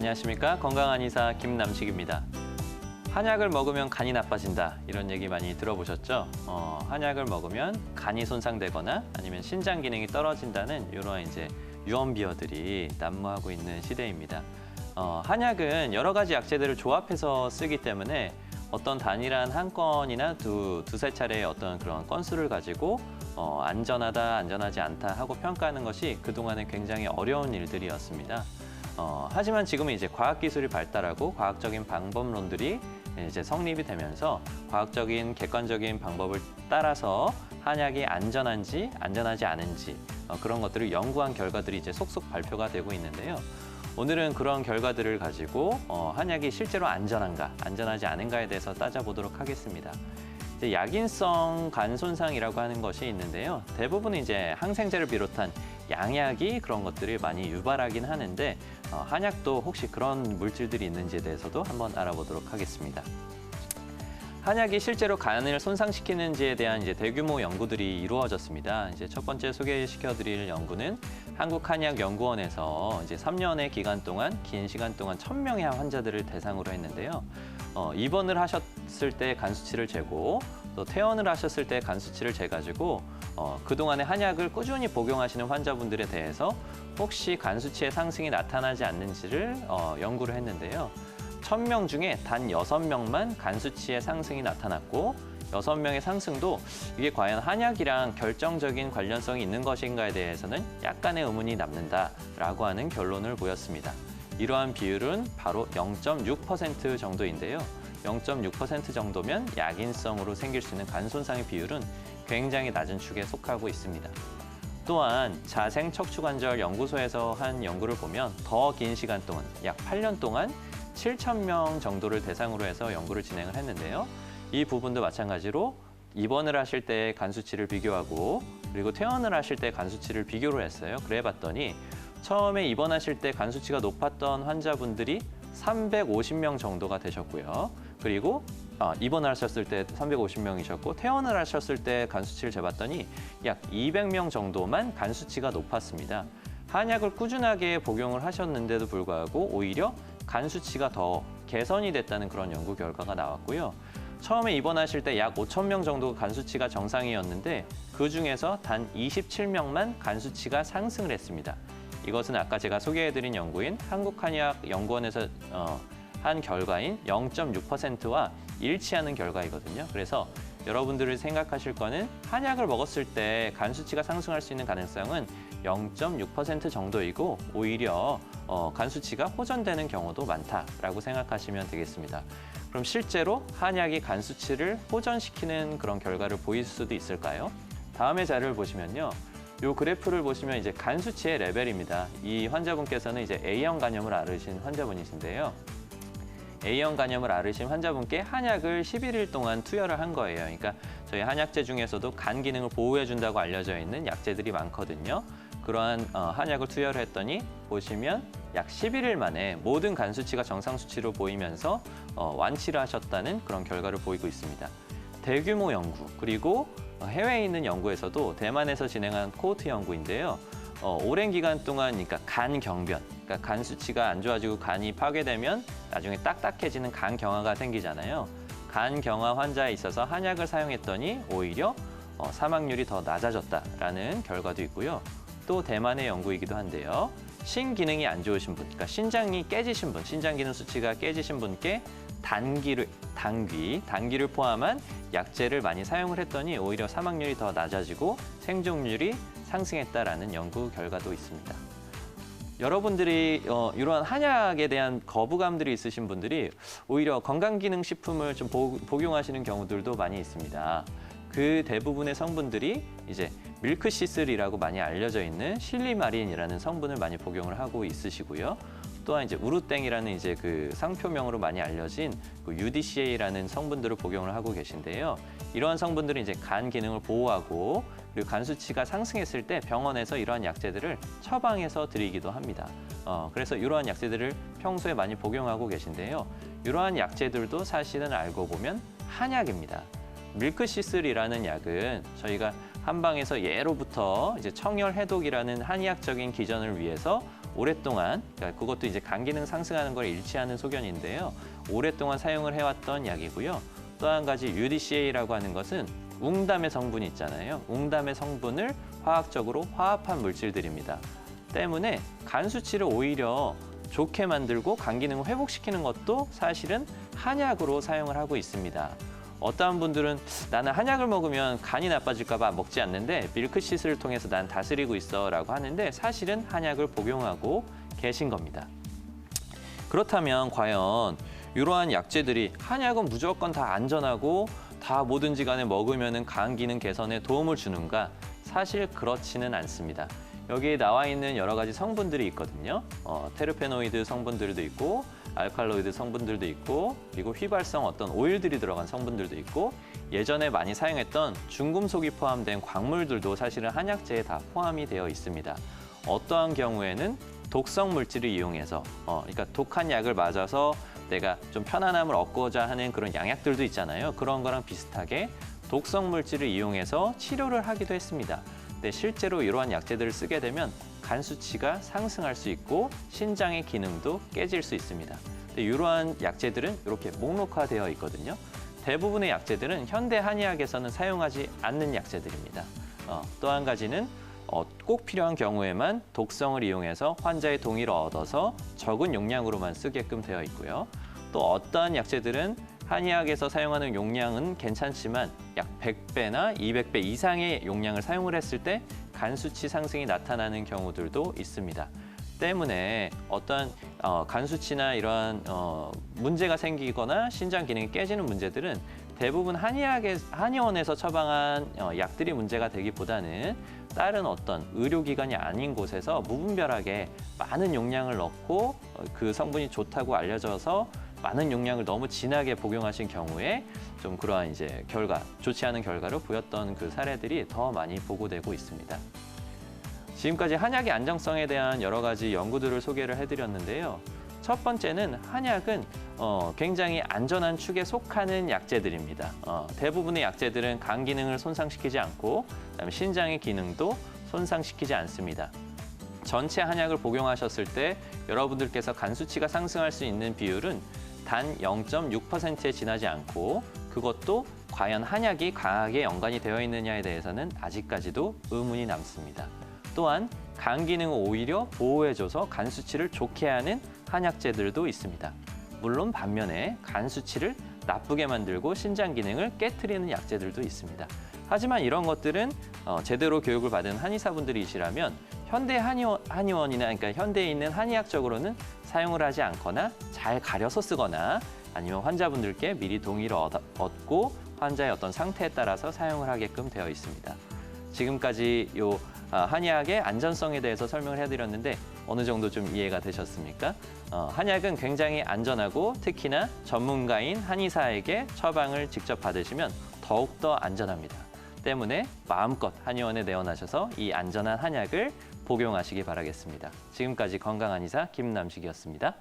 안녕하십니까. 건강한 의사 김남식입니다. 한약을 먹으면 간이 나빠진다 이런 얘기 많이 들어보셨죠? 한약을 먹으면 간이 손상되거나 아니면 신장 기능이 떨어진다는 이런 이제 유언비어들이 난무하고 있는 시대입니다. 한약은 여러 가지 약재들을 조합해서 쓰기 때문에 어떤 단일한 한 건이나 두세 차례의 어떤 그런 건수를 가지고 안전하다, 안전하지 않다 하고 평가하는 것이 그동안에 굉장히 어려운 일들이었습니다. 하지만 지금은 이제 과학기술이 발달하고 과학적인 방법론들이 이제 성립이 되면서 과학적인 객관적인 방법을 따라서 한약이 안전한지 안전하지 않은지 그런 것들을 연구한 결과들이 이제 속속 발표가 되고 있는데요. 오늘은 그런 결과들을 가지고 한약이 실제로 안전한가, 안전하지 않은가에 대해서 따져보도록 하겠습니다. 이제 약인성 간 손상이라고 하는 것이 있는데요. 대부분 이제 항생제를 비롯한 양약이 그런 것들을 많이 유발하긴 하는데 한약도 혹시 그런 물질들이 있는지에 대해서도 한번 알아보도록 하겠습니다. 한약이 실제로 간을 손상시키는지에 대한 이제 대규모 연구들이 이루어졌습니다. 이제 첫 번째 소개시켜드릴 연구는 한국한약연구원에서 이제 3년의 기간 동안 긴 시간 동안 1,000명의 환자들을 대상으로 했는데요. 입원을 하셨을 때 간 수치를 재고 또 퇴원을 하셨을 때 간 수치를 재가지고 그동안의 한약을 꾸준히 복용하시는 환자분들에 대해서 혹시 간 수치의 상승이 나타나지 않는지를 연구를 했는데요. 1,000명 중에 단 6명만 간 수치의 상승이 나타났고 6명의 상승도 이게 과연 한약이랑 결정적인 관련성이 있는 것인가에 대해서는 약간의 의문이 남는다라고 하는 결론을 보였습니다. 이러한 비율은 바로 0.6% 정도인데요. 0.6% 정도면 약인성으로 생길 수 있는 간 손상의 비율은 굉장히 낮은 축에 속하고 있습니다. 또한 자생척추관절 연구소에서 한 연구를 보면 더 긴 시간 동안, 약 8년 동안 7,000명 정도를 대상으로 해서 연구를 진행을 했는데요. 이 부분도 마찬가지로 입원을 하실 때 간 수치를 비교하고 그리고 퇴원을 하실 때 간 수치를 비교를 했어요. 그래 봤더니 처음에 입원하실 때 간 수치가 높았던 환자분들이 350명 정도가 되셨고요. 그리고 입원을 하셨을 때 350명이셨고 퇴원을 하셨을 때 간 수치를 재봤더니 약 200명 정도만 간 수치가 높았습니다. 한약을 꾸준하게 복용을 하셨는데도 불구하고 오히려 간 수치가 더 개선이 됐다는 그런 연구 결과가 나왔고요. 처음에 입원하실 때 약 5,000명 정도 간 수치가 정상이었는데 그중에서 단 27명만 간 수치가 상승을 했습니다. 이것은 아까 제가 소개해드린 연구인 한국한의학연구원에서 한 결과인 0.6%와 일치하는 결과이거든요. 그래서 여러분들이 생각하실 거는 한약을 먹었을 때 간 수치가 상승할 수 있는 가능성은 0.6% 정도이고 오히려 간 수치가 호전되는 경우도 많다라고 생각하시면 되겠습니다. 그럼 실제로 한약이 간 수치를 호전시키는 그런 결과를 보일 수도 있을까요? 다음의 자료를 보시면요. 이 그래프를 보시면 이제 간 수치의 레벨입니다. 이 환자분께서는 이제 A형 간염을 앓으신 환자분이신데요. A형 간염을 앓으신 환자분께 한약을 11일 동안 투여를 한 거예요. 그러니까 저희 한약재 중에서도 간 기능을 보호해준다고 알려져 있는 약재들이 많거든요. 그러한 한약을 투여를 했더니 보시면 약 11일 만에 모든 간 수치가 정상 수치로 보이면서 완치를 하셨다는 그런 결과를 보이고 있습니다. 대규모 연구 그리고 해외에 있는 연구에서도 대만에서 진행한 코호트 연구인데요. 오랜 기간 동안 그러니까 간 경변, 그러니까 간 수치가 안 좋아지고 간이 파괴되면 나중에 딱딱해지는 간 경화가 생기잖아요. 간 경화 환자에 있어서 한약을 사용했더니 오히려 사망률이 더 낮아졌다라는 결과도 있고요. 또 대만의 연구이기도 한데요. 신기능이 안 좋으신 분, 그러니까 신장이 깨지신 분, 신장 기능 수치가 깨지신 분께 단기를 포함한 약재를 많이 사용을 했더니 오히려 사망률이 더 낮아지고 생존율이 상승했다라는 연구 결과도 있습니다. 여러분들이 이러한 한약에 대한 거부감들이 있으신 분들이 오히려 건강기능식품을 좀 복용하시는 경우들도 많이 있습니다. 그 대부분의 성분들이 이제 밀크시슬이라고 많이 알려져 있는 실리마린이라는 성분을 많이 복용을 하고 있으시고요. 또한 이제 우루땡이라는 이제 그 상표명으로 많이 알려진 그 UDCA라는 성분들을 복용을 하고 계신데요. 이러한 성분들은 이제 간 기능을 보호하고 그리고 간 수치가 상승했을 때 병원에서 이러한 약재들을 처방해서 드리기도 합니다. 그래서 이러한 약재들을 평소에 많이 복용하고 계신데요. 이러한 약재들도 사실은 알고 보면 한약입니다. 밀크시슬이라는 약은 저희가 한방에서 예로부터 이제 청열 해독이라는 한의학적인 기전을 위해서 오랫동안, 그러니까 그것도 이제 간 기능 상승하는 걸 일치하는 소견인데요. 오랫동안 사용을 해왔던 약이고요. 또 한 가지 UDCA라고 하는 것은 웅담의 성분이 있잖아요. 웅담의 성분을 화학적으로 화합한 물질들입니다. 때문에 간 수치를 오히려 좋게 만들고 간 기능을 회복시키는 것도 사실은 한약으로 사용을 하고 있습니다. 어떠한 분들은 나는 한약을 먹으면 간이 나빠질까 봐 먹지 않는데 밀크시슬을 통해서 난 다스리고 있어 라고 하는데 사실은 한약을 복용하고 계신 겁니다. 그렇다면 과연 이러한 약재들이 한약은 무조건 다 안전하고 다 뭐든지 간에 먹으면 간 기능 개선에 도움을 주는가? 사실 그렇지는 않습니다. 여기에 나와 있는 여러 가지 성분들이 있거든요. 테르페노이드 성분들도 있고 알칼로이드 성분들도 있고 그리고 휘발성 어떤 오일들이 들어간 성분들도 있고 예전에 많이 사용했던 중금속이 포함된 광물들도 사실은 한약재에 다 포함이 되어 있습니다. 어떠한 경우에는 독성 물질을 이용해서 그러니까 독한 약을 맞아서 내가 좀 편안함을 얻고자 하는 그런 양약들도 있잖아요. 그런 거랑 비슷하게 독성 물질을 이용해서 치료를 하기도 했습니다. 근데 실제로 이러한 약재들을 쓰게 되면 간 수치가 상승할 수 있고 신장의 기능도 깨질 수 있습니다. 근데 이러한 약재들은 이렇게 목록화되어 있거든요. 대부분의 약재들은 현대 한의학에서는 사용하지 않는 약재들입니다. 또 한 가지는 꼭 필요한 경우에만 독성을 이용해서 환자의 동의를 얻어서 적은 용량으로만 쓰게끔 되어 있고요. 또 어떠한 약재들은 한의학에서 사용하는 용량은 괜찮지만 약 100배나 200배 이상의 용량을 사용을 했을 때 간 수치 상승이 나타나는 경우들도 있습니다. 때문에 어떠한 간 수치나 이러한 문제가 생기거나 신장 기능이 깨지는 문제들은 대부분 한의원에서 처방한 약들이 문제가 되기보다는 다른 어떤 의료기관이 아닌 곳에서 무분별하게 많은 용량을 넣고 그 성분이 좋다고 알려져서 많은 용량을 너무 진하게 복용하신 경우에 좀 그러한 이제 좋지 않은 결과를 보였던 그 사례들이 더 많이 보고되고 있습니다. 지금까지 한약의 안정성에 대한 여러 가지 연구들을 소개를 해드렸는데요. 첫 번째는 한약은 굉장히 안전한 축에 속하는 약재들입니다. 대부분의 약재들은 간 기능을 손상시키지 않고 그다음에 신장의 기능도 손상시키지 않습니다. 전체 한약을 복용하셨을 때 여러분들께서 간 수치가 상승할 수 있는 비율은 단 0.6%에 지나지 않고 그것도 과연 한약이 강하게 연관이 되어 있느냐에 대해서는 아직까지도 의문이 남습니다. 또한 간 기능을 오히려 보호해줘서 간 수치를 좋게 하는 한약재들도 있습니다. 물론 반면에 간 수치를 나쁘게 만들고 신장 기능을 깨트리는 약재들도 있습니다. 하지만 이런 것들은 제대로 교육을 받은 한의사분들이시라면 현대 한의원이나 그러니까 현대에 있는 한의학적으로는 사용을 하지 않거나 잘 가려서 쓰거나 아니면 환자분들께 미리 동의를 얻고 환자의 어떤 상태에 따라서 사용을 하게끔 되어 있습니다. 지금까지 한의학의 안전성에 대해서 설명을 해드렸는데 어느 정도 좀 이해가 되셨습니까? 한약은 굉장히 안전하고 특히나 전문가인 한의사에게 처방을 직접 받으시면 더욱더 안전합니다. 때문에 마음껏 한의원에 내원하셔서 이 안전한 한약을 복용하시기 바라겠습니다. 지금까지 건강한의사 김남식이었습니다.